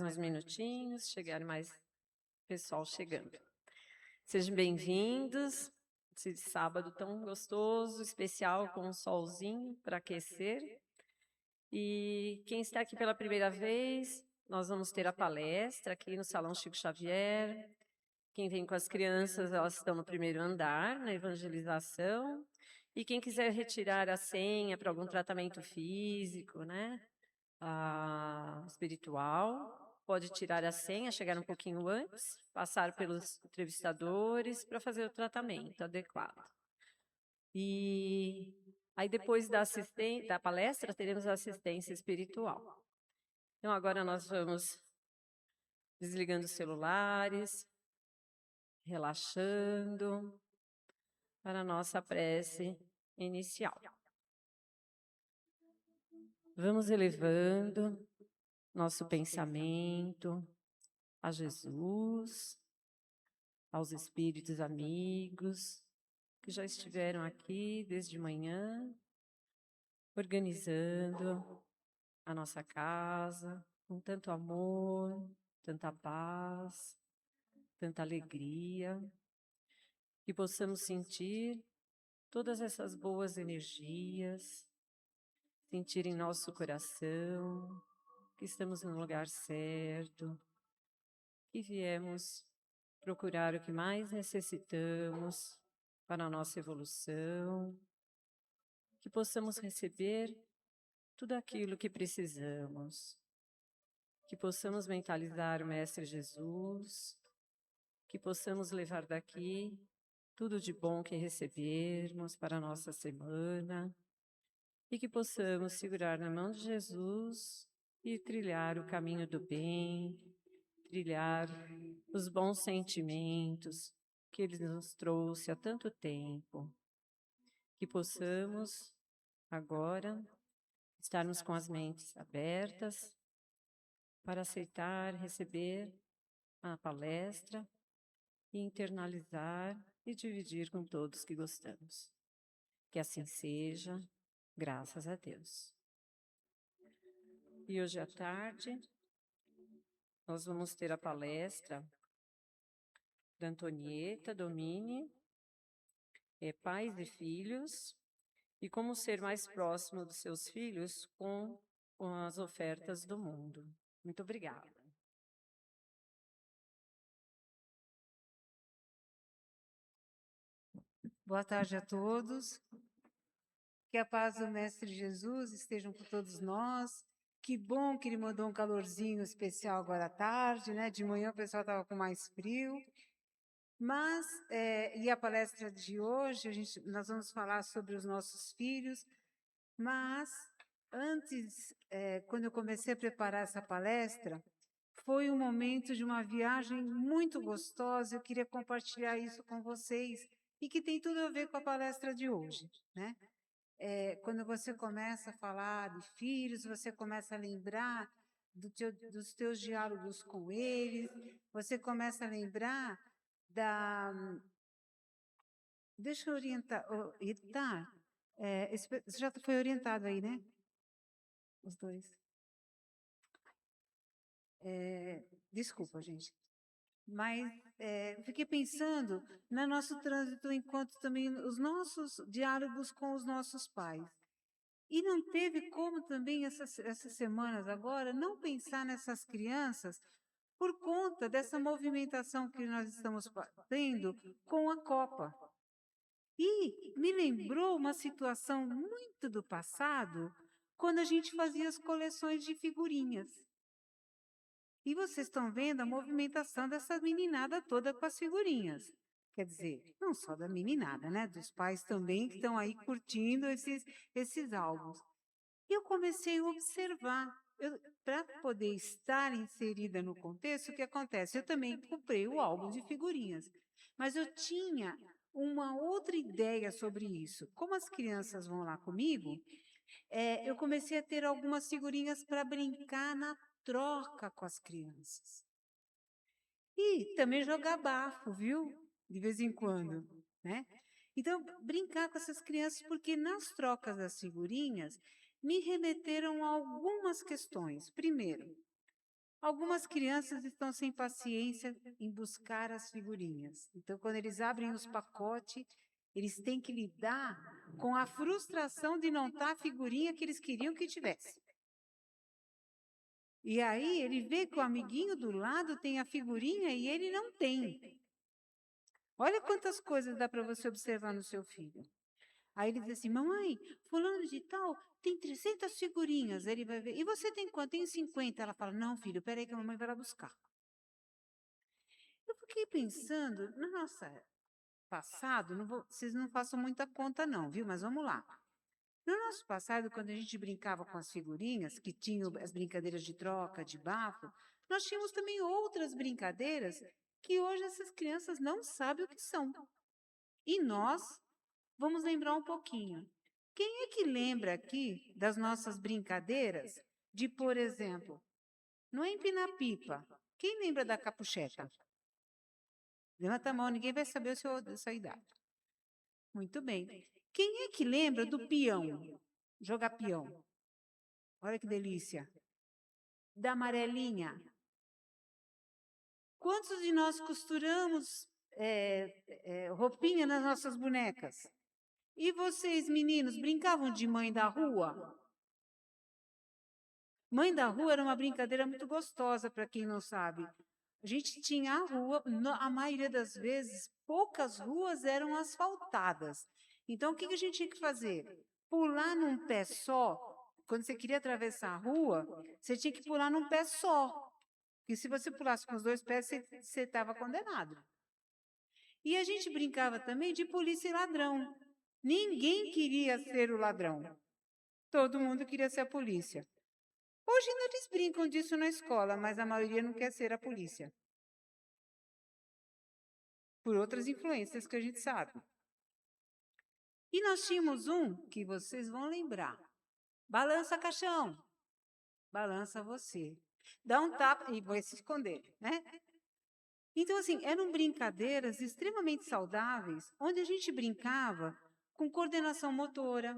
Uns minutinhos, chegar mais pessoal chegando. Sejam bem-vindos. Esse sábado tão gostoso, especial, com um solzinho para aquecer. E quem está aqui pela primeira vez, nós vamos ter a palestra aqui no Salão Chico Xavier. Quem vem com as crianças, elas estão no primeiro andar, na evangelização. E quem quiser retirar a senha para algum tratamento físico, né? Espiritual, pode tirar a senha, chegar um pouquinho antes, passar pelos entrevistadores para fazer o tratamento adequado. E aí depois da palestra teremos a assistência espiritual. Então agora nós vamos desligando os celulares, relaxando para a nossa prece inicial. Vamos elevando nosso pensamento a Jesus, aos espíritos amigos que já estiveram aqui desde manhã, organizando a nossa casa com tanto amor, tanta paz, tanta alegria, que possamos sentir todas essas boas energias, sentir em nosso coração que estamos no lugar certo, que viemos procurar o que mais necessitamos para a nossa evolução, que possamos receber tudo aquilo que precisamos, que possamos mentalizar o Mestre Jesus, que possamos levar daqui tudo de bom que recebermos para a nossa semana e que possamos segurar na mão de Jesus e trilhar o caminho do bem, trilhar os bons sentimentos que Ele nos trouxe há tanto tempo. Que possamos, agora, estarmos com as mentes abertas para aceitar, receber a palestra e internalizar e dividir com todos que gostamos. Que assim seja, graças a Deus. E hoje à tarde, nós vamos ter a palestra da Antonieta Domini, Pais e Filhos, e como ser mais próximo dos seus filhos com as ofertas do mundo. Muito obrigada. Boa tarde a todos. Que a paz do Mestre Jesus esteja com todos nós. Que bom que ele mandou um calorzinho especial agora à tarde, né? De manhã o pessoal estava com mais frio. Mas, e a palestra de hoje, nós vamos falar sobre os nossos filhos, mas antes, quando eu comecei a preparar essa palestra, foi um momento de uma viagem muito gostosa, eu queria compartilhar isso com vocês, e que tem tudo a ver com a palestra de hoje, né? Quando você começa a falar de filhos, você começa a lembrar dos teus diálogos com eles, você começa a lembrar da... Deixa eu orientar. Você já foi orientado aí, né? Os dois. Desculpa, gente. Mas fiquei pensando no nosso trânsito enquanto também os nossos diálogos com os nossos pais. E não teve como também essas semanas agora não pensar nessas crianças por conta dessa movimentação que nós estamos tendo com a Copa. E me lembrou uma situação muito do passado, quando a gente fazia as coleções de figurinhas. E vocês estão vendo a movimentação dessa meninada toda com as figurinhas. Quer dizer, não só da meninada, né? Dos pais também que estão aí curtindo esses álbuns. E eu comecei a observar, para poder estar inserida no contexto, o que acontece? Eu também comprei o álbum de figurinhas, mas eu tinha uma outra ideia sobre isso. Como as crianças vão lá comigo, eu comecei a ter algumas figurinhas para brincar na troca com as crianças. E também jogar bafo, viu? De vez em quando, né? Então, brincar com essas crianças, porque nas trocas das figurinhas, me remeteram a algumas questões. Primeiro, Algumas crianças estão sem paciência em buscar as figurinhas. Então, quando eles abrem os pacotes, eles têm que lidar com a frustração de não estar a figurinha que eles queriam que tivesse. E aí ele vê que o amiguinho do lado tem a figurinha e ele não tem. Olha quantas coisas dá para você observar no seu filho. Aí ele diz assim: mamãe, fulano de tal tem 300 figurinhas. Ele vai ver. E você tem quanto? Tem 50. Ela fala: não, filho, peraí que a mamãe vai lá buscar. Eu fiquei pensando, no nosso passado, vocês não façam muita conta não, viu? Mas vamos lá. No nosso passado, quando a gente brincava com as figurinhas, que tinham as brincadeiras de troca, de bafo, nós tínhamos também outras brincadeiras que hoje essas crianças não sabem o que são. E nós vamos lembrar um pouquinho. Quem é que lembra aqui das nossas brincadeiras de, por exemplo, não é empinar pipa? Quem lembra da capucheta? Levanta a mão, ninguém vai saber a sua idade. Muito bem. Quem é que lembra do peão? Jogar peão. Olha que delícia. Da amarelinha. Quantos de nós costuramos roupinha nas nossas bonecas? E vocês, meninos, brincavam de mãe da rua? Mãe da rua era uma brincadeira muito gostosa, para quem não sabe. A gente tinha a rua, a maioria das vezes, poucas ruas eram asfaltadas. Então, o que a gente tinha que fazer? Pular num pé só. Quando você queria atravessar a rua, você tinha que pular num pé só. Porque se você pulasse com os dois pés, você estava condenado. E a gente brincava também de polícia e ladrão. Ninguém queria ser o ladrão. Todo mundo queria ser a polícia. Hoje ainda eles brincam disso na escola, mas a maioria não quer ser a polícia. Por outras influências que a gente sabe. E nós tínhamos um que vocês vão lembrar. Balança caixão. Balança você. Dá um tapa e vai se esconder, né? Então, assim, eram brincadeiras extremamente saudáveis, onde a gente brincava com coordenação motora.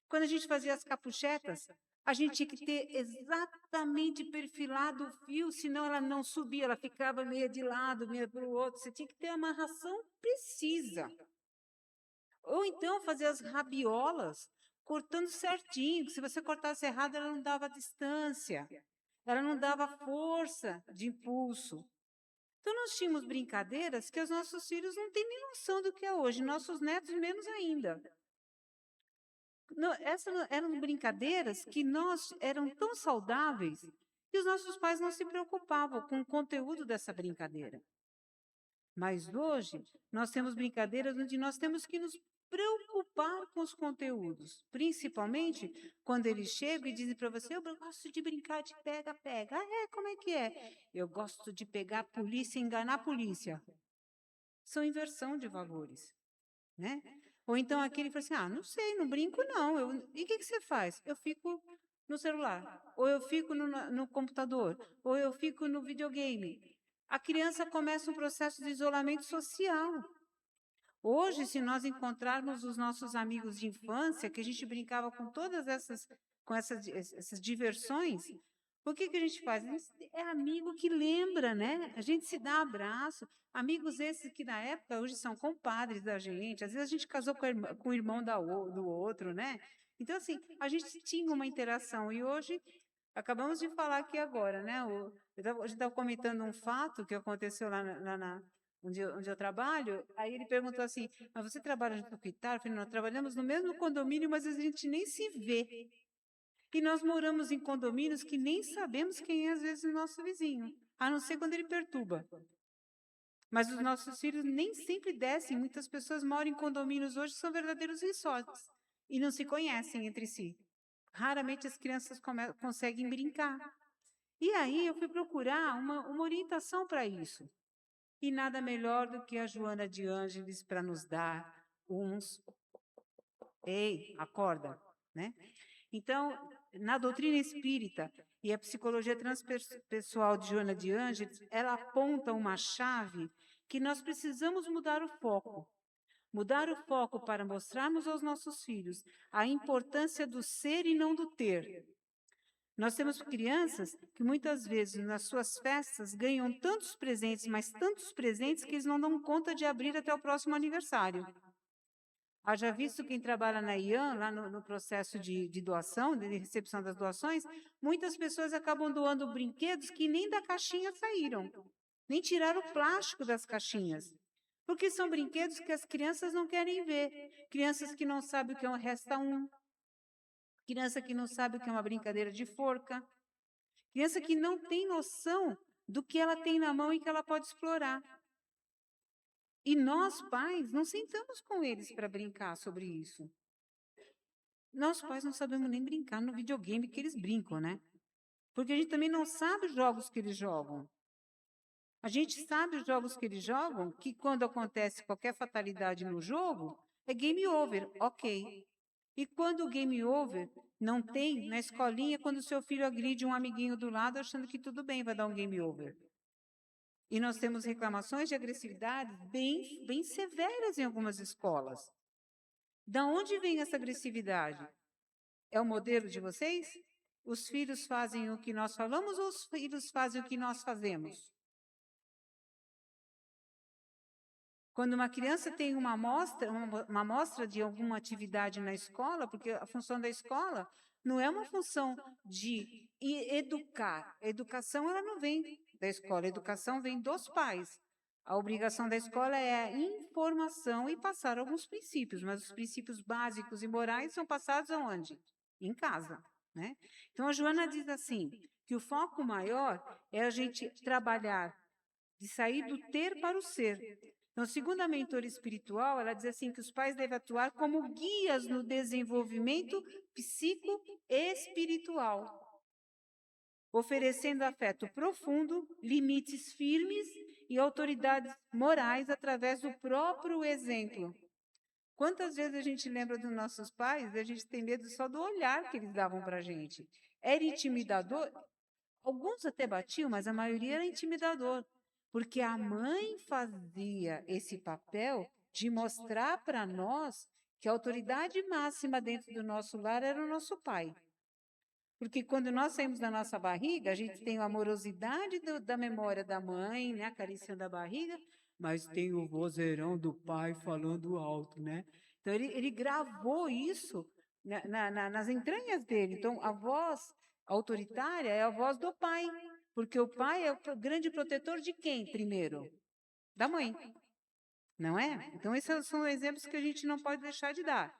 Quando a gente fazia as capuchetas, a gente tinha que ter exatamente perfilado o fio, senão ela não subia, ela ficava meio de lado, meio para o outro. Você tinha que ter a amarração precisa. Ou então fazer as rabiolas cortando certinho, que se você cortasse errado, ela não dava distância, ela não dava força de impulso. Então, nós tínhamos brincadeiras que os nossos filhos não têm nem noção do que é hoje, nossos netos menos ainda. Essas eram brincadeiras que eram tão saudáveis que os nossos pais não se preocupavam com o conteúdo dessa brincadeira. Mas hoje, nós temos brincadeiras onde nós temos que nos preocupar com os conteúdos, principalmente quando eles chegam e dizem para você: eu gosto de brincar de pega-pega. Ah, como é que é? Eu gosto de pegar a polícia e enganar a polícia. São inversão de valores, né? Ou então aquele fala assim: não sei, não brinco não. E o que você faz? Eu fico no celular, ou eu fico no computador, ou eu fico no videogame. A criança começa um processo de isolamento social. Hoje, se nós encontrarmos os nossos amigos de infância, que a gente brincava com todas essas diversões, o que a gente faz? É amigo que lembra, né? A gente se dá abraço. Amigos esses que na época hoje são compadres da gente. Às vezes a gente casou com o irmão do outro, né? Então, assim, a gente tinha uma interação. E hoje, acabamos de falar aqui agora, né? A gente estava comentando um fato que aconteceu lá onde eu trabalho. Aí ele perguntou assim: mas você trabalha junto com o Itar? Eu falei: nós trabalhamos no mesmo condomínio, mas a gente nem se vê. E nós moramos em condomínios que nem sabemos quem é, às vezes, o nosso vizinho, a não ser quando ele perturba. Mas os nossos filhos nem sempre descem. Muitas pessoas moram em condomínios hoje, são verdadeiros resorts, e não se conhecem entre si. Raramente as crianças conseguem brincar. E aí eu fui procurar uma orientação para isso. E nada melhor do que a Joana de Ângeles para nos dar uns... Ei, acorda, né? Então, na doutrina espírita e a psicologia transpessoal de Joana de Ângeles, ela aponta uma chave que nós precisamos mudar o foco. Mudar o foco para mostrarmos aos nossos filhos a importância do ser e não do ter. Nós temos crianças que muitas vezes nas suas festas ganham tantos presentes, mas tantos presentes que eles não dão conta de abrir até o próximo aniversário. Haja visto quem trabalha na IAN, lá no processo de doação, de recepção das doações, muitas pessoas acabam doando brinquedos que nem da caixinha saíram, nem tiraram o plástico das caixinhas. Porque são brinquedos que as crianças não querem ver. Crianças que não sabem o que é um resta um, criança que não sabe o que é uma brincadeira de forca, criança que não tem noção do que ela tem na mão e que ela pode explorar. E nós, pais, não sentamos com eles para brincar sobre isso. Nós, pais, não sabemos nem brincar no videogame que eles brincam, né? Porque a gente também não sabe os jogos que eles jogam. A gente sabe os jogos que eles jogam, que quando acontece qualquer fatalidade no jogo, é game over, ok. E quando o game over não tem, na escolinha, quando o seu filho agride um amiguinho do lado, achando que tudo bem, vai dar um game over. E nós temos reclamações de agressividade bem severas em algumas escolas. Da onde vem essa agressividade? É o modelo de vocês? Os filhos fazem o que nós falamos ou os filhos fazem o que nós fazemos? Quando uma criança tem uma amostra de alguma atividade na escola, porque a função da escola não é uma função de educar. A educação ela não vem da escola, a educação vem dos pais. A obrigação da escola é a informação e passar alguns princípios, mas os princípios básicos e morais são passados aonde? Em casa, né? Então a Joana diz assim, que o foco maior é a gente trabalhar de sair do ter para o ser. Então, segundo a mentora espiritual, ela diz assim que os pais devem atuar como guias no desenvolvimento psicoespiritual, oferecendo afeto profundo, limites firmes e autoridades morais através do próprio exemplo. Quantas vezes a gente lembra dos nossos pais e a gente tem medo só do olhar que eles davam para a gente? Era intimidador? Alguns até batiam, mas a maioria era intimidador. Porque a mãe fazia esse papel de mostrar para nós que a autoridade máxima dentro do nosso lar era o nosso pai. Porque quando nós saímos da nossa barriga, a gente tem a amorosidade da memória da mãe, né, acariciando a barriga, mas tem o vozeirão do pai falando alto, né? Então, ele gravou isso nas entranhas dele. Então, a voz autoritária é a voz do pai, porque o pai é o grande protetor de quem, primeiro? Da mãe, não é? Então, esses são exemplos que a gente não pode deixar de dar.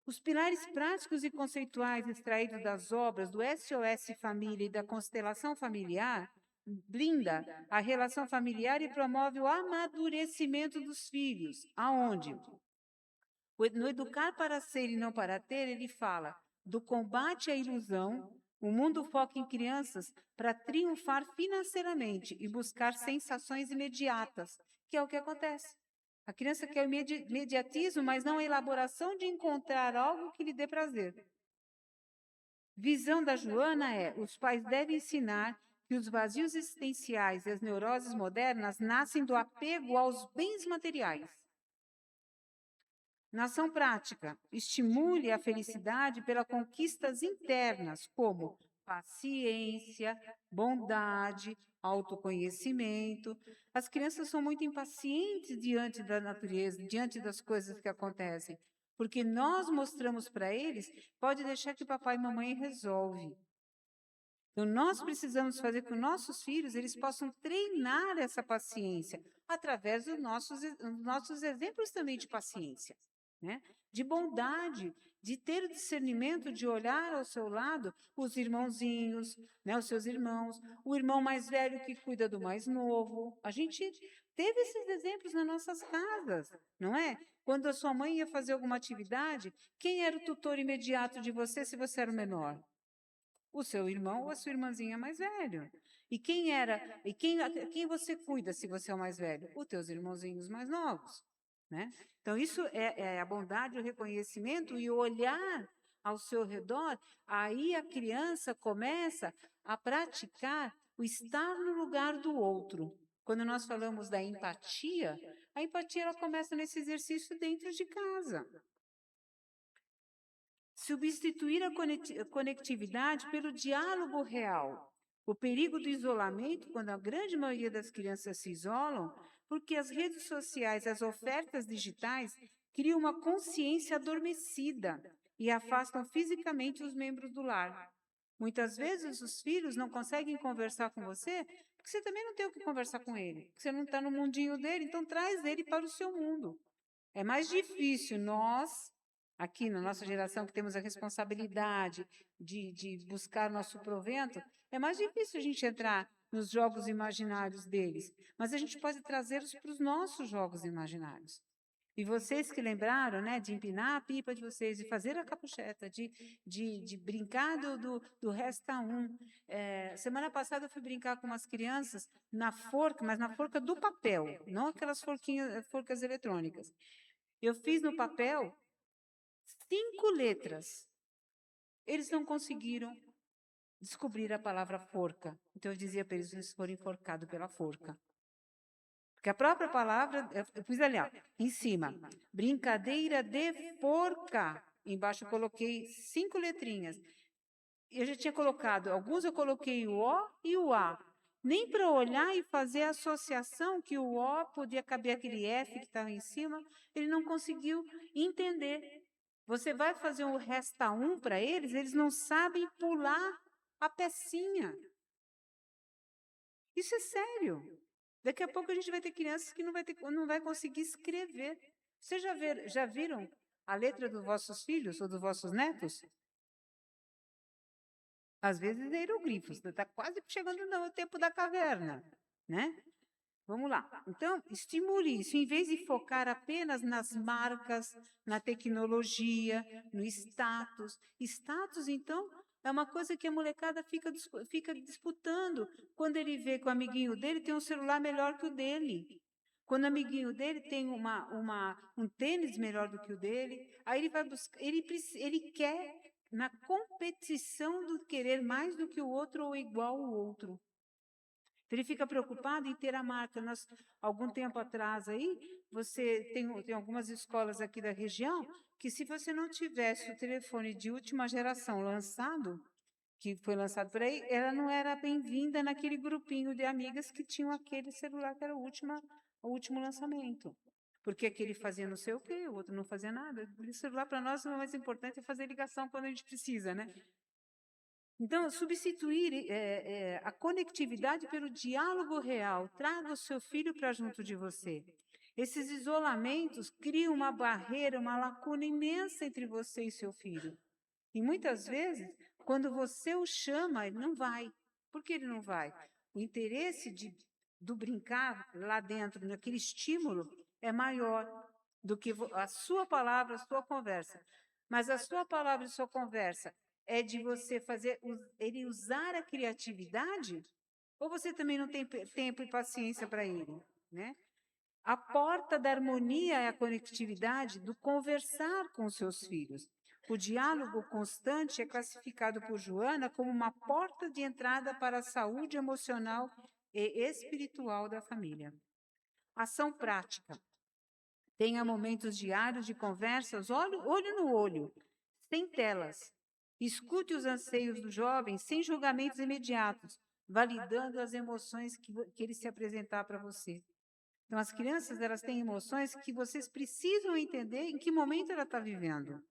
Os pilares práticos e conceituais extraídos das obras do SOS Família e da constelação familiar blinda a relação familiar e promove o amadurecimento dos filhos. Aonde? No Educar para Ser e Não para Ter, ele fala do combate à ilusão, o mundo foca em crianças para triunfar financeiramente e buscar sensações imediatas, que é o que acontece. A criança quer o imediatismo, mas não a elaboração de encontrar algo que lhe dê prazer. Visão da Joana é: os pais devem ensinar que os vazios existenciais e as neuroses modernas nascem do apego aos bens materiais. Na ação prática, estimule a felicidade pelas conquistas internas, como paciência, bondade, autoconhecimento. As crianças são muito impacientes diante da natureza, diante das coisas que acontecem, porque nós mostramos para eles, pode deixar que papai e mamãe resolve. Então, nós precisamos fazer com nossos filhos, eles possam treinar essa paciência, através dos nossos exemplos também de paciência, né? De bondade, de ter o discernimento de olhar ao seu lado os irmãozinhos, né, os seus irmãos, o irmão mais velho que cuida do mais novo. A gente teve esses exemplos nas nossas casas, não é? Quando a sua mãe ia fazer alguma atividade, quem era o tutor imediato de você se você era o menor? O seu irmão ou a sua irmãzinha mais velho. E quem você cuida se você é o mais velho? Os teus irmãozinhos mais novos, né? Então isso é a bondade, o reconhecimento e o olhar ao seu redor. Aí a criança começa a praticar o estar no lugar do outro. Quando nós falamos da empatia, a empatia ela começa nesse exercício dentro de casa. Substituir a conectividade pelo diálogo real. O perigo do isolamento, quando a grande maioria das crianças se isolam, porque as redes sociais, as ofertas digitais, criam uma consciência adormecida e afastam fisicamente os membros do lar. Muitas vezes os filhos não conseguem conversar com você, porque você também não tem o que conversar com ele, porque você não está no mundinho dele, então traz ele para o seu mundo. É mais difícil nós, aqui na nossa geração, que temos a responsabilidade de buscar nosso provento, é mais difícil a gente entrar nos jogos imaginários deles, mas a gente pode trazê-los para os nossos jogos imaginários. E vocês que lembraram, né, de empinar a pipa de vocês, de fazer a capucheta, de brincar do resta um. Semana passada eu fui brincar com umas crianças na forca, mas na forca do papel, não aquelas forcas eletrônicas. Eu fiz no papel 5 letras. Eles não conseguiram descobrir a palavra forca. Então eu dizia para eles forem enforcados pela forca. Porque a própria palavra, eu pus ali, ó, em cima, brincadeira de forca. Embaixo eu coloquei 5 letrinhas. Eu já tinha colocado, alguns eu coloquei o O e o A. Nem para olhar e fazer a associação que o O podia caber aquele F que estava em cima, ele não conseguiu entender. Você vai fazer um resta um para eles, eles não sabem pular a pecinha. Isso é sério. Daqui a pouco a gente vai ter crianças que não vai conseguir escrever. Vocês já viram a letra dos vossos filhos ou dos vossos netos? Às vezes é hieroglifos, está quase chegando no tempo da caverna, né? Vamos lá. Então, estimule isso, em vez de focar apenas nas marcas, na tecnologia, no status. Status, então, é uma coisa que a molecada fica disputando. Quando ele vê que o amiguinho dele tem um celular melhor que o dele. Quando o amiguinho dele tem um tênis melhor do que o dele, aí ele vai buscar, ele quer na competição do querer mais do que o outro ou igual ao outro. Ele fica preocupado em ter a marca. Algum tempo atrás aí, você tem algumas escolas aqui da região que, se você não tivesse o telefone de última geração lançado, que foi lançado por aí, ela não era bem-vinda naquele grupinho de amigas que tinham aquele celular que era o último lançamento. Porque aquele fazia não sei o quê, o outro não fazia nada. O celular, para nós, o mais importante é fazer ligação quando a gente precisa, né? Então, substituir a conectividade pelo diálogo real. Traga o seu filho para junto de você. Esses isolamentos criam uma barreira, uma lacuna imensa entre você e seu filho. E muitas vezes, quando você o chama, ele não vai. Por que ele não vai? O interesse do brincar lá dentro, naquele estímulo, é maior do que a sua palavra, a sua conversa. Mas a sua palavra e a sua conversa é de você fazer ele usar a criatividade? Ou você também não tem tempo e paciência para ele, né? A porta da harmonia é a conectividade do conversar com os seus filhos. O diálogo constante é classificado por Joana como uma porta de entrada para a saúde emocional e espiritual da família. Ação prática. Tenha momentos diários de conversas olho no olho, sem telas. Escute os anseios do jovem sem julgamentos imediatos, validando as emoções que ele se apresentar para você. Então, as crianças, elas têm emoções que vocês precisam entender em que momento ela está vivendo.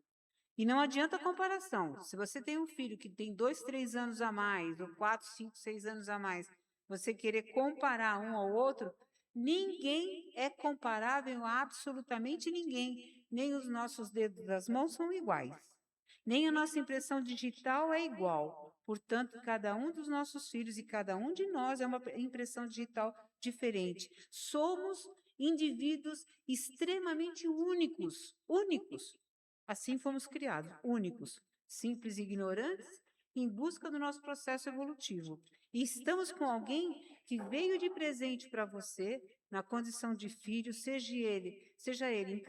E não adianta comparação. Se você tem um filho que tem 2, 3 anos a mais, ou 4, 5, 6 anos a mais, você querer comparar um ao outro, ninguém é comparável a absolutamente ninguém. Nem os nossos dedos das mãos são iguais. Nem a nossa impressão digital é igual. Portanto, cada um dos nossos filhos e cada um de nós é uma impressão digital diferente. Somos indivíduos extremamente únicos, únicos. Assim fomos criados, únicos, simples e ignorantes, em busca do nosso processo evolutivo. E estamos com alguém que veio de presente para você, na condição de filho, seja ele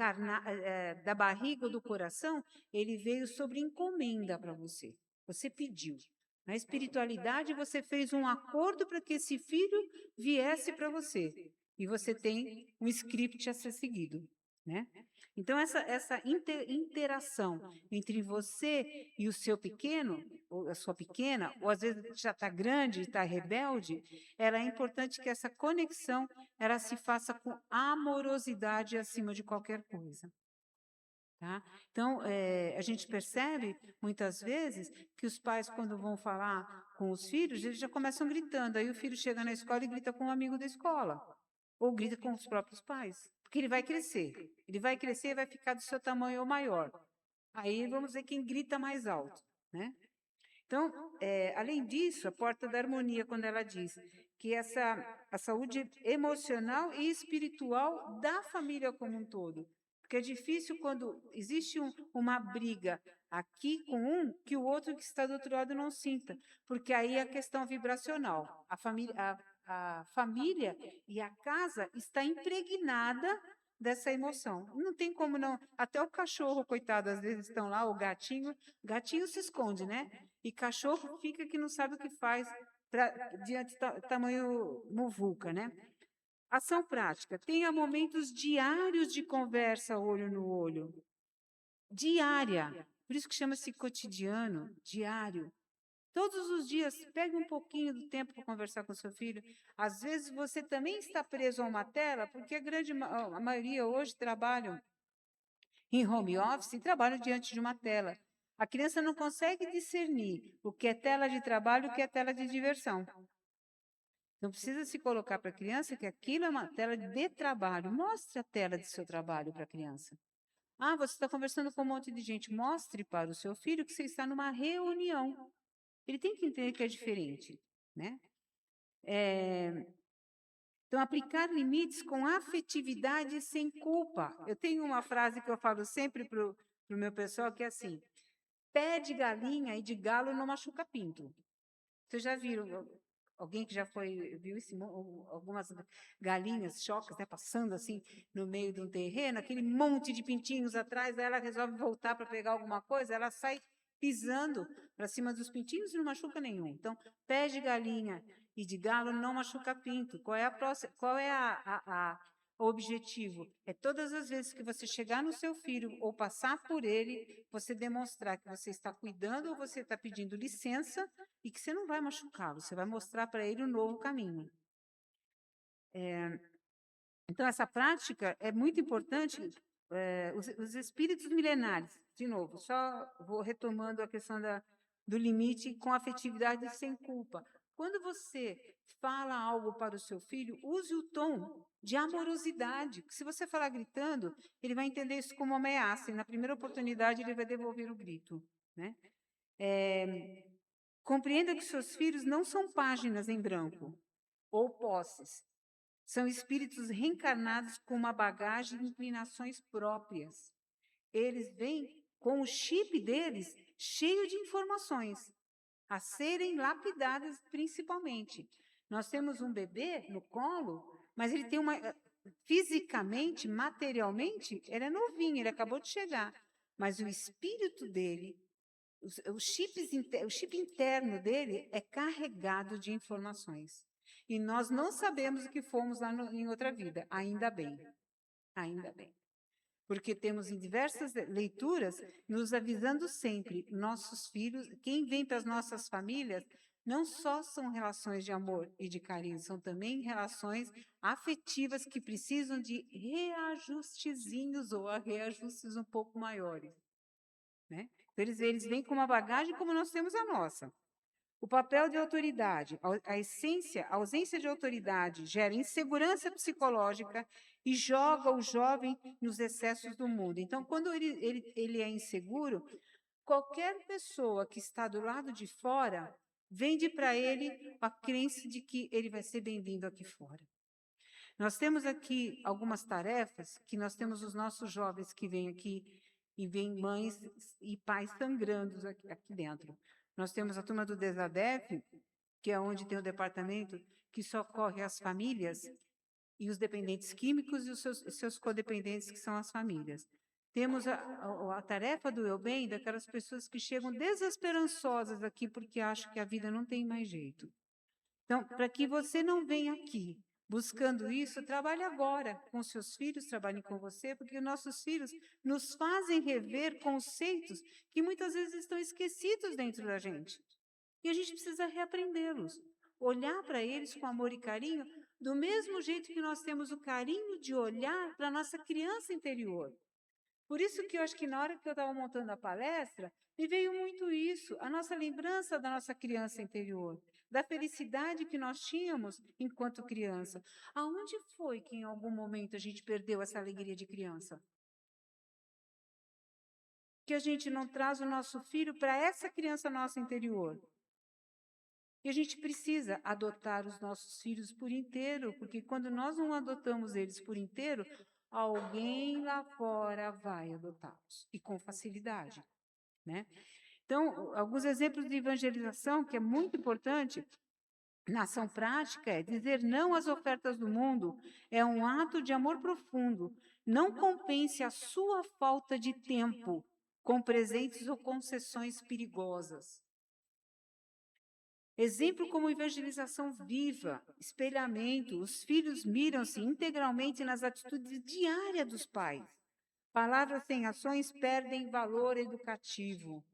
da barriga ou do coração, ele veio sobre encomenda para você. Você pediu. Na espiritualidade, você fez um acordo para que esse filho viesse para você. E você tem um script a ser seguido. né? Então, essa interação entre você e o seu pequeno, ou a sua pequena, ou às vezes já está grande, está rebelde, ela é importante que essa conexão ela se faça com amorosidade acima de qualquer coisa. Tá? Então, a gente percebe, muitas vezes, que os pais, quando vão falar com os filhos, eles já começam gritando. Aí o filho chega na escola e grita com um amigo da escola, ou grita com os próprios pais, porque ele vai crescer. Ele vai crescer e vai ficar do seu tamanho ou maior. Aí vamos ver quem grita mais alto, né? Então, além disso, a porta da harmonia, quando ela diz que a saúde emocional e espiritual da família como um todo. Porque é difícil quando existe uma briga aqui com um, que o outro que está do outro lado não sinta. Porque aí é a questão vibracional. A família e a casa está impregnada dessa emoção. Não tem como não. Até o cachorro, coitado, às vezes estão lá, o gatinho se esconde, né? E cachorro fica que não sabe o que faz diante do tamanho muvuca, né? Ação prática. Tenha momentos diários de conversa olho no olho. Diária. Por isso que chama-se cotidiano, diário. Todos os dias, pegue um pouquinho do tempo para conversar com seu filho. Às vezes você também está preso a uma tela, porque a maioria hoje trabalham em home office e trabalham diante de uma tela. A criança não consegue discernir o que é tela de trabalho e o que é tela de diversão. Não precisa se colocar para a criança que aquilo é uma tela de trabalho. Mostre a tela de seu trabalho para a criança. Ah, você está conversando com um monte de gente. Mostre para o seu filho que você está numa reunião. Ele tem que entender que é diferente, né? Então, aplicar limites com afetividade sem culpa. Eu tenho uma frase que eu falo sempre para o meu pessoal, que é assim: pé de galinha e de galo não machuca pinto. Vocês já viram alguém que já viu isso, algumas galinhas chocas, né, passando assim no meio de um terreno, aquele monte de pintinhos atrás, aí ela resolve voltar para pegar alguma coisa, ela sai pisando para cima dos pintinhos e não machuca nenhum. Então, pé de galinha e de galo não machuca pinto. Qual é o objetivo? É todas as vezes que você chegar no seu filho ou passar por ele, você demonstrar que você está cuidando ou você está pedindo licença e que você não vai machucá-lo, você vai mostrar para ele um novo caminho. Então, essa prática é muito importante. Os espíritos milenares, de novo, só vou retomando a questão do limite com afetividade sem culpa. Quando você fala algo para o seu filho, use o tom de amorosidade. Se você falar gritando, ele vai entender isso como ameaça, e na primeira oportunidade ele vai devolver o grito, né? Compreenda que seus filhos não são páginas em branco ou posses. São espíritos reencarnados com uma bagagem e inclinações próprias. Eles vêm com o chip deles cheio de informações, a serem lapidadas principalmente. Nós temos um bebê no colo, mas ele tem fisicamente, materialmente, ele é novinho, ele acabou de chegar. Mas o espírito dele, o chip interno dele é carregado de informações. E nós não sabemos o que fomos lá em outra vida, ainda bem. Ainda bem. Porque temos em diversas leituras nos avisando sempre, nossos filhos, quem vem para as nossas famílias, não só são relações de amor e de carinho, são também relações afetivas que precisam de reajustezinhos ou reajustes um pouco maiores, né? Então, eles vêm com uma bagagem como nós temos a nossa. O papel de autoridade, a ausência de autoridade gera insegurança psicológica e joga o jovem nos excessos do mundo. Então, quando ele é inseguro, qualquer pessoa que está do lado de fora vende para ele a crença de que ele vai ser bem-vindo aqui fora. Nós temos aqui algumas tarefas que nós temos os nossos jovens que vêm aqui e vêm mães e pais sangrando aqui dentro. Nós temos a turma do DESADEF, que é onde tem o departamento que socorre as famílias e os dependentes químicos e os seus codependentes, que são as famílias. Temos a tarefa do Eu Bem, daquelas pessoas que chegam desesperançosas aqui porque acham que a vida não tem mais jeito. Então, para que você não venha aqui Buscando isso, trabalhe agora com seus filhos, trabalhem com você, porque nossos filhos nos fazem rever conceitos que muitas vezes estão esquecidos dentro da gente. E a gente precisa reaprendê-los, olhar para eles com amor e carinho, do mesmo jeito que nós temos o carinho de olhar para a nossa criança interior. Por isso que eu acho que na hora que eu estava montando a palestra, me veio muito isso, a nossa lembrança da nossa criança interior, da felicidade que nós tínhamos enquanto criança. Aonde foi que em algum momento a gente perdeu essa alegria de criança? Que a gente não traz o nosso filho para essa criança nossa interior. E a gente precisa adotar os nossos filhos por inteiro, porque quando nós não adotamos eles por inteiro, alguém lá fora vai adotá-los, e com facilidade, né? Então, alguns exemplos de evangelização, que é muito importante, na ação prática, é dizer não às ofertas do mundo, é um ato de amor profundo. Não compense a sua falta de tempo com presentes ou concessões perigosas. Exemplo como evangelização viva, espelhamento, os filhos miram-se integralmente nas atitudes diárias dos pais. Palavras sem ações perdem valor educativo.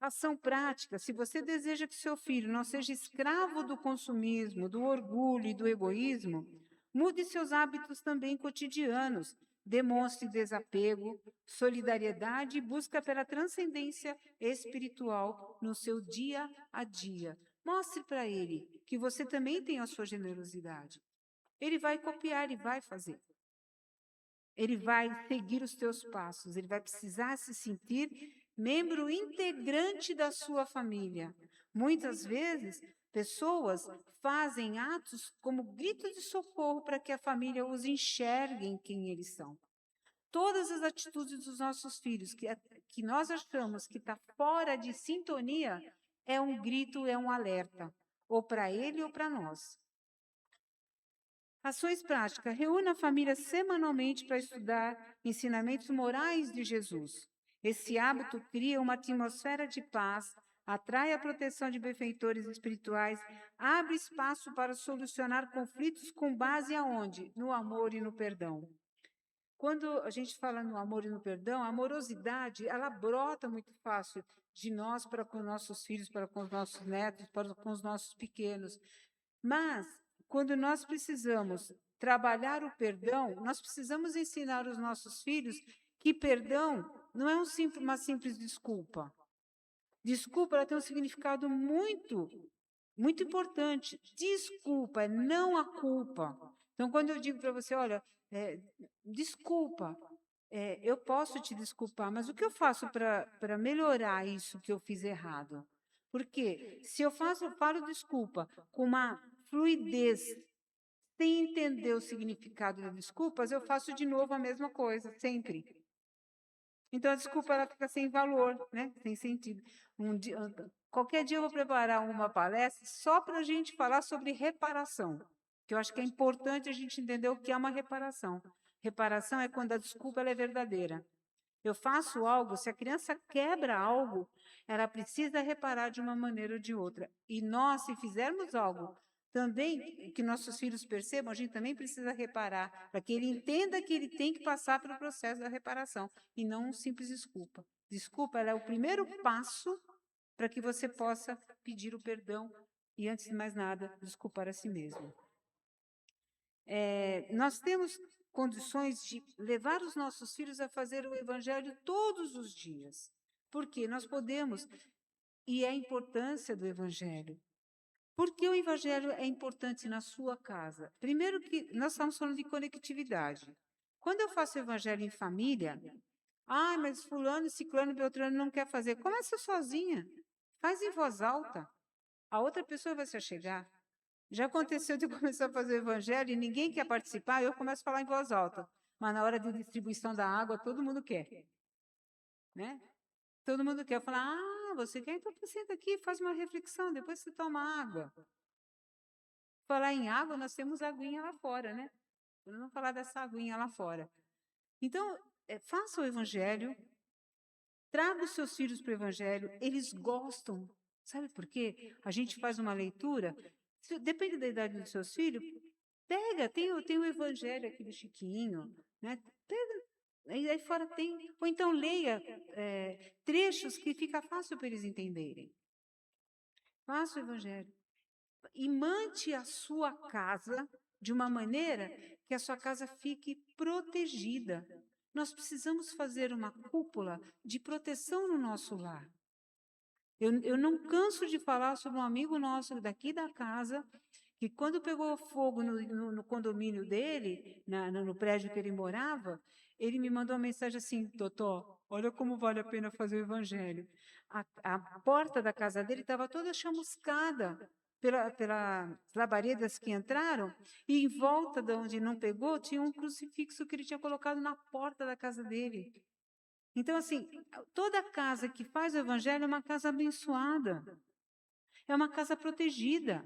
Ação prática, se você deseja que seu filho não seja escravo do consumismo, do orgulho e do egoísmo, mude seus hábitos também cotidianos. Demonstre desapego, solidariedade e busca pela transcendência espiritual no seu dia a dia. Mostre para ele que você também tem a sua generosidade. Ele vai copiar e vai fazer. Ele vai seguir os teus passos, ele vai precisar se sentir membro integrante da sua família. Muitas vezes, pessoas fazem atos como grito de socorro para que a família os enxergue em quem eles são. Todas as atitudes dos nossos filhos que nós achamos que está fora de sintonia, é um grito, é um alerta, ou para ele ou para nós. Ações práticas. Reúna a família semanalmente para estudar ensinamentos morais de Jesus. Esse hábito cria uma atmosfera de paz, atrai a proteção de benfeitores espirituais, abre espaço para solucionar conflitos com base aonde? No amor e no perdão. Quando a gente fala no amor e no perdão, a amorosidade, ela brota muito fácil de nós para com nossos filhos, para com os nossos netos, para com os nossos pequenos. Mas, quando nós precisamos trabalhar o perdão, nós precisamos ensinar os nossos filhos que perdão não é uma simples desculpa. Desculpa, ela tem um significado muito importante. Desculpa, é não a culpa. Então, quando eu digo para você, olha, desculpa, eu posso te desculpar, mas o que eu faço para melhorar isso que eu fiz errado? Porque se eu falo desculpa com uma fluidez, sem entender o significado das desculpas, eu faço de novo a mesma coisa, sempre. Então, a desculpa ela fica sem valor, né? Sem sentido. Qualquer dia eu vou preparar uma palestra só para a gente falar sobre reparação, que eu acho que é importante a gente entender o que é uma reparação. Reparação é quando a desculpa ela é verdadeira. Eu faço algo, se a criança quebra algo, ela precisa reparar de uma maneira ou de outra. E nós, se fizermos algo também que nossos filhos percebam, a gente também precisa reparar, para que ele entenda que ele tem que passar pelo processo da reparação, e não um simples desculpa. Desculpa, ela é o primeiro passo para que você possa pedir o perdão e, antes de mais nada, desculpar a si mesmo. Nós temos condições de levar os nossos filhos a fazer o evangelho todos os dias. Porque nós podemos, e é a importância do evangelho. Por que o evangelho é importante na sua casa? Primeiro que nós estamos falando de conectividade. Quando eu faço evangelho em família, mas fulano, ciclano, beltrano não quer fazer. Começa sozinha. Faz em voz alta. A outra pessoa vai se achegar. Já aconteceu de eu começar a fazer o evangelho e ninguém quer participar, eu começo a falar em voz alta. Mas na hora de distribuição da água, todo mundo quer. Né? Todo mundo quer falar, você quer? Então senta aqui, faz uma reflexão, depois você toma água. Falar em água, nós temos aguinha lá fora, né? Vamos falar dessa aguinha lá fora. Então, faça o evangelho, traga os seus filhos para o evangelho, eles gostam. Sabe por quê? A gente faz uma leitura, depende da idade dos seus filhos, Pega, tem o evangelho aqui do Chiquinho, né? Pega, aí fora tem. Ou então leia trechos que fica fácil para eles entenderem. Faça o evangelho. E mante a sua casa de uma maneira que a sua casa fique protegida. Nós precisamos fazer uma cúpula de proteção no nosso lar. Eu não canso de falar sobre um amigo nosso daqui da casa, que quando pegou fogo no condomínio dele, no prédio que ele morava, ele me mandou uma mensagem assim: Totó, olha como vale a pena fazer o evangelho. A porta da casa dele estava toda chamuscada pelas labaredas que entraram, e em volta de onde não pegou, tinha um crucifixo que ele tinha colocado na porta da casa dele. Então, assim, toda casa que faz o evangelho é uma casa abençoada, é uma casa protegida.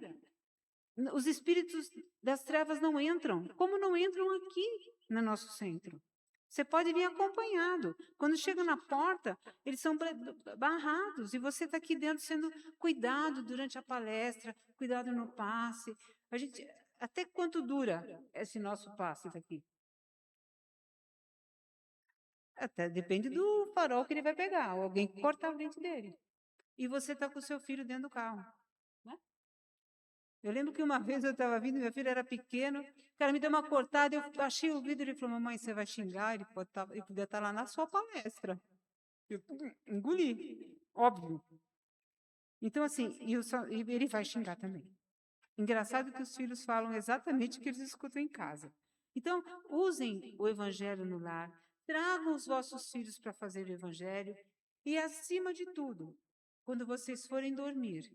Os espíritos das trevas não entram, como não entram aqui no nosso centro. Você pode vir acompanhado. Quando chega na porta, eles são barrados, e você está aqui dentro sendo cuidado durante a palestra, cuidado no passe. Até quanto dura esse nosso passe daqui? Até depende do farol que ele vai pegar, ou alguém cortar a frente dele. E você está com o seu filho dentro do carro. Né? Eu lembro que uma vez eu estava vindo, meu filho era pequeno, o cara me deu uma cortada, eu baixei o vidro e ele falou: mamãe, você vai xingar? Ele podia estar lá na sua palestra. Eu engoli, óbvio. Então, assim, ele vai xingar também. Engraçado que os filhos falam exatamente o que eles escutam em casa. Então, usem o evangelho no lar, tragam os vossos filhos para fazer o evangelho e, acima de tudo, quando vocês forem dormir,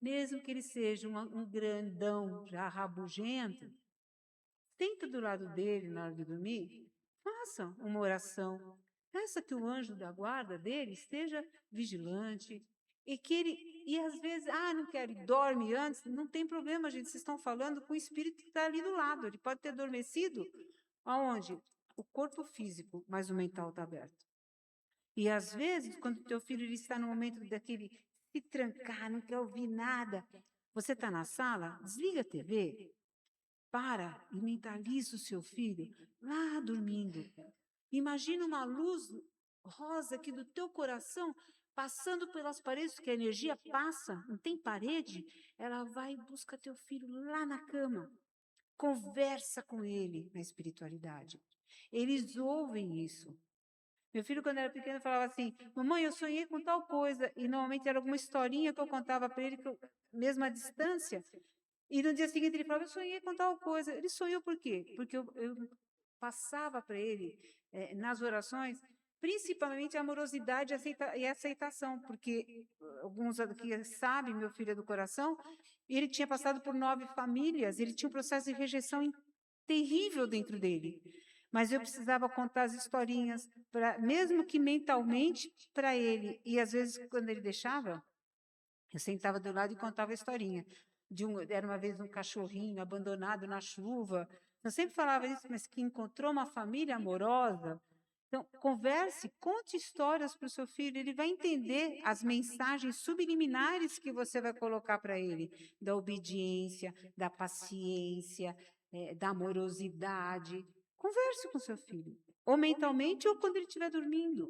mesmo que ele seja um grandão já rabugento, senta do lado dele na hora de dormir, façam uma oração. Peça que o anjo da guarda dele esteja vigilante e que e às vezes, não quero, dorme antes, não tem problema, gente, vocês estão falando com o espírito que está ali do lado, ele pode ter adormecido, aonde? O corpo físico, mas o mental está aberto. E às vezes, quando o teu filho ele está no momento daquele se trancar, não quer ouvir nada, você está na sala, desliga a TV, para e mentaliza o seu filho lá dormindo. Imagina uma luz rosa aqui do teu coração passando pelas paredes, que a energia passa, não tem parede, ela vai e busca teu filho lá na cama. Conversa com ele na espiritualidade. Eles ouvem isso. Meu filho, quando era pequeno, falava assim: mamãe, eu sonhei com tal coisa. E normalmente era alguma historinha que eu contava para ele, mesmo à distância. E no dia seguinte ele falava: eu sonhei com tal coisa. Ele sonhou por quê? Porque eu passava para ele, nas orações, principalmente a amorosidade e a aceitação, porque alguns aqui sabem, meu filho é do coração, ele tinha passado por 9 famílias, ele tinha um processo de rejeição terrível dentro dele. Mas eu precisava contar as historinhas, mesmo que mentalmente, para ele. E às vezes, quando ele deixava, eu sentava do lado e contava a historinha. Era uma vez um cachorrinho abandonado na chuva. Eu sempre falava isso, mas que encontrou uma família amorosa. Então, converse, conte histórias para o seu filho, ele vai entender as mensagens subliminares que você vai colocar para ele, da obediência, da paciência, da amorosidade. Converse com seu filho, ou mentalmente, ou quando ele estiver dormindo.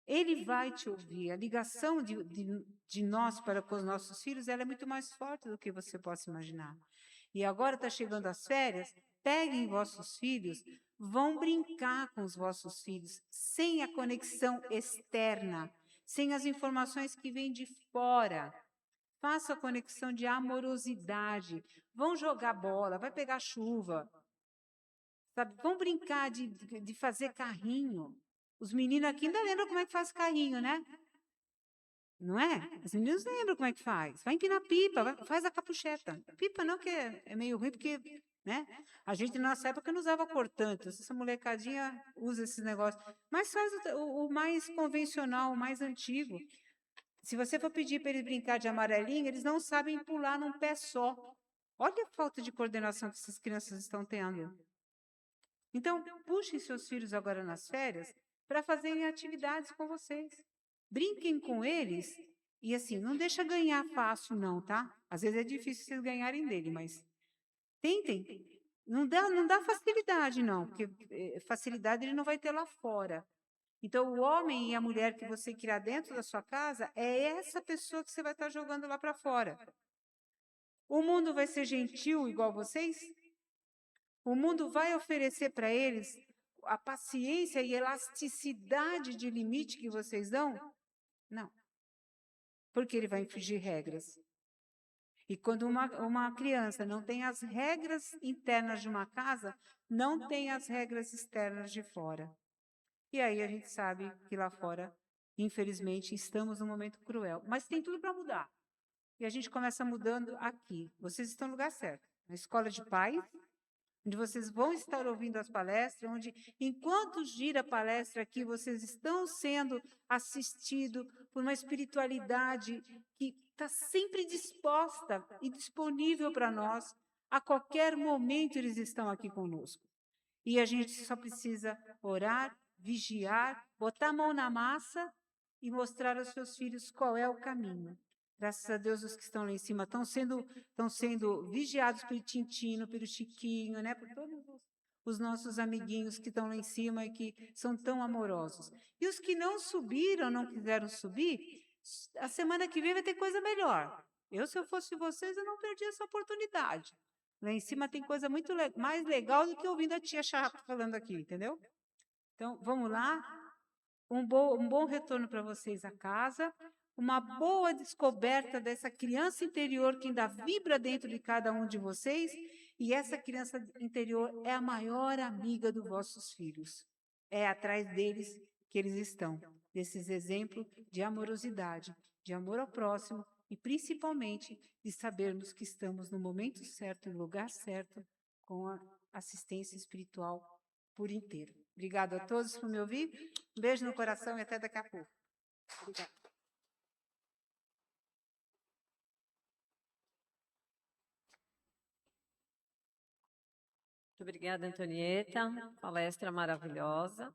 Ele vai te ouvir. A ligação de nós para com os nossos filhos ela é muito mais forte do que você possa imaginar. E agora está chegando as férias, peguem vossos filhos, vão brincar com os vossos filhos, sem a conexão externa, sem as informações que vêm de fora. Faça a conexão de amorosidade. Vão jogar bola, vai pegar chuva. Sabe? Vão brincar de fazer carrinho. Os meninos aqui ainda lembram como é que faz carrinho, né? Não é? Os meninos lembram como é que faz. Vai empinar pipa, faz a capucheta. Pipa não, que é meio ruim, porque né? A gente, na nossa época, não usava cortante. Essa molecadinha usa esses negócios. Mas faz o mais convencional, o mais antigo. Se você for pedir para eles brincar de amarelinho, eles não sabem pular num pé só. Olha a falta de coordenação que essas crianças estão tendo. Então, puxem seus filhos agora nas férias para fazerem atividades com vocês. Brinquem com eles e, assim, não deixa ganhar fácil, não, tá? Às vezes é difícil vocês ganharem dele, mas Tentem. Não dá facilidade, não, porque facilidade ele não vai ter lá fora. Então, o homem e a mulher que você criar dentro da sua casa é essa pessoa que você vai estar jogando lá para fora. O mundo vai ser gentil igual vocês? O mundo vai oferecer para eles a paciência e elasticidade de limite que vocês dão? Não. Porque ele vai infringir regras. E quando uma criança não tem as regras internas de uma casa, não tem as regras externas de fora. E aí a gente sabe que lá fora, infelizmente, estamos num momento cruel. Mas tem tudo para mudar. E a gente começa mudando aqui. Vocês estão no lugar certo. Na escola de pais, onde vocês vão estar ouvindo as palestras, onde, enquanto gira a palestra aqui, vocês estão sendo assistidos por uma espiritualidade que está sempre disposta e disponível para nós. A qualquer momento eles estão aqui conosco. E a gente só precisa orar, vigiar, botar a mão na massa e mostrar aos seus filhos qual é o caminho. Graças a Deus, os que estão lá em cima estão sendo vigiados pelo Tintino, pelo Chiquinho, né? Por todos os nossos amiguinhos que estão lá em cima e que são tão amorosos. E os que não subiram, não quiseram subir, a semana que vem vai ter coisa melhor. Se eu fosse vocês, eu não perdi essa oportunidade. Lá em cima tem coisa muito mais legal do que ouvindo a tia chata falando aqui, entendeu? Então, vamos lá. Um bom retorno para vocês à casa, uma boa descoberta dessa criança interior que ainda vibra dentro de cada um de vocês, e essa criança interior é a maior amiga dos vossos filhos. É atrás deles que eles estão, desses exemplos de amorosidade, de amor ao próximo e, principalmente, de sabermos que estamos no momento certo, no lugar certo, com a assistência espiritual por inteiro. Obrigada a todos por me ouvir. Um beijo no coração e até daqui a pouco. Obrigada. Muito obrigada, Antonieta. Palestra maravilhosa.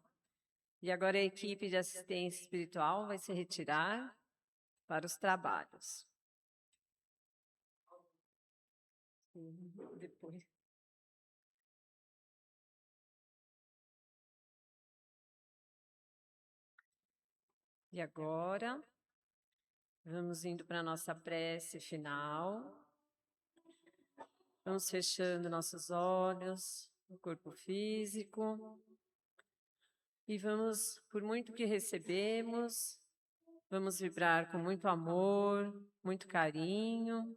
E agora a equipe de assistência espiritual vai se retirar para os trabalhos. Depois. E agora, vamos indo para a nossa prece final. Vamos fechando nossos olhos, o corpo físico. E vamos, por muito que recebemos, vamos vibrar com muito amor, muito carinho.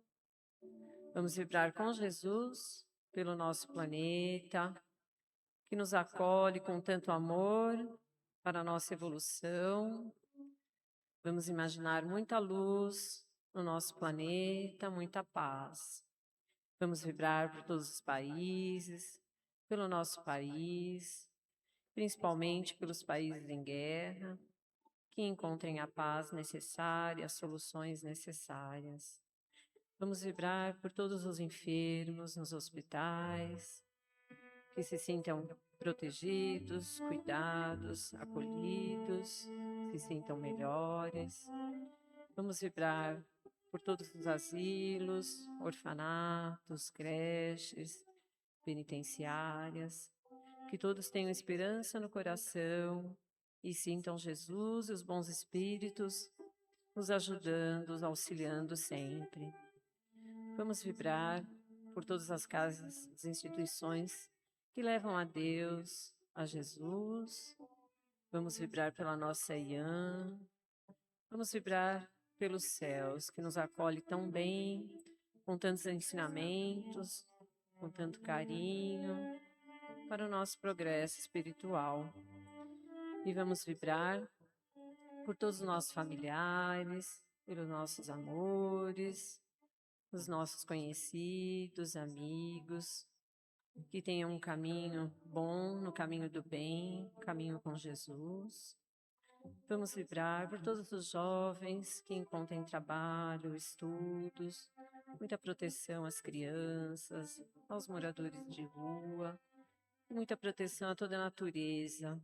Vamos vibrar com Jesus pelo nosso planeta, que nos acolhe com tanto amor para a nossa evolução. Vamos imaginar muita luz no nosso planeta, muita paz. Vamos vibrar por todos os países, pelo nosso país, principalmente pelos países em guerra, que encontrem a paz necessária, as soluções necessárias. Vamos vibrar por todos os enfermos nos hospitais, que se sintam protegidos, cuidados, acolhidos, se sintam melhores. Vamos vibrar por todos os asilos, orfanatos, creches, penitenciárias, que todos tenham esperança no coração e sintam Jesus e os bons espíritos nos ajudando, nos auxiliando sempre. Vamos vibrar por todas as casas, as instituições que levam a Deus, a Jesus. Vamos vibrar pela nossa IAM. Vamos vibrar pelos céus, que nos acolhe tão bem, com tantos ensinamentos, com tanto carinho, para o nosso progresso espiritual. E vamos vibrar por todos os nossos familiares, pelos nossos amores, os nossos conhecidos, amigos, que tenham um caminho bom, no caminho do bem, caminho com Jesus. Vamos vibrar por todos os jovens que encontrem trabalho, estudos, muita proteção às crianças, aos moradores de rua, muita proteção a toda a natureza.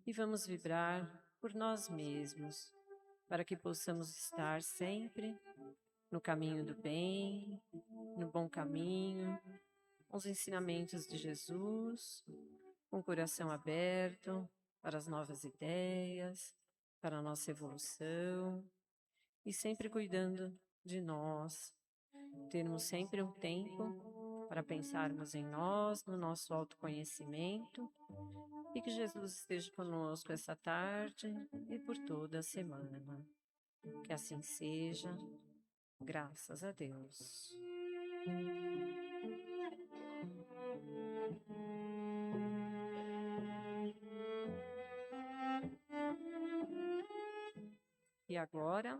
E vamos vibrar por nós mesmos, para que possamos estar sempre no caminho do bem, no bom caminho, os ensinamentos de Jesus, com o coração aberto para as novas ideias, para a nossa evolução, e sempre cuidando de nós, termos sempre um tempo para pensarmos em nós, no nosso autoconhecimento, e que Jesus esteja conosco essa tarde e por toda a semana. Que assim seja, graças a Deus. E agora,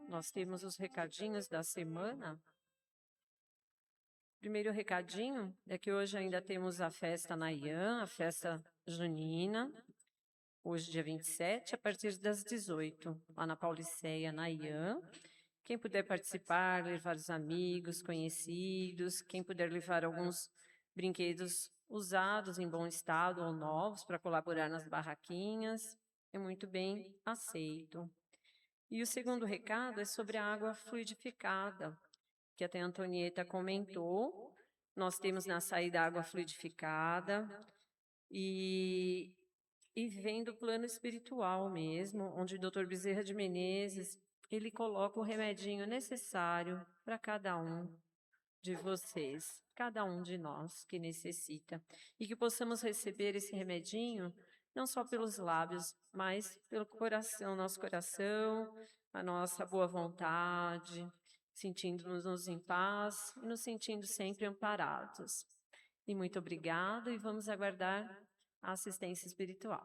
nós temos os recadinhos da semana. Primeiro recadinho é que hoje ainda temos a festa na IAN, a festa junina, hoje dia 27, a partir das 18, lá na Pauliceia, na IAN. Quem puder participar, levar os amigos, conhecidos, quem puder levar alguns brinquedos usados em bom estado ou novos para colaborar nas barraquinhas, é muito bem aceito. E o segundo recado é sobre a água fluidificada, que até a Antonieta comentou. Nós temos na saída água fluidificada e vem do plano espiritual mesmo, onde o Dr. Bezerra de Menezes, ele coloca o remedinho necessário para cada um de vocês, cada um de nós que necessita. E que possamos receber esse remedinho não só pelos lábios, mas pelo coração, nosso coração, a nossa boa vontade, sentindo-nos em paz e nos sentindo sempre amparados. E muito obrigado, e vamos aguardar a assistência espiritual.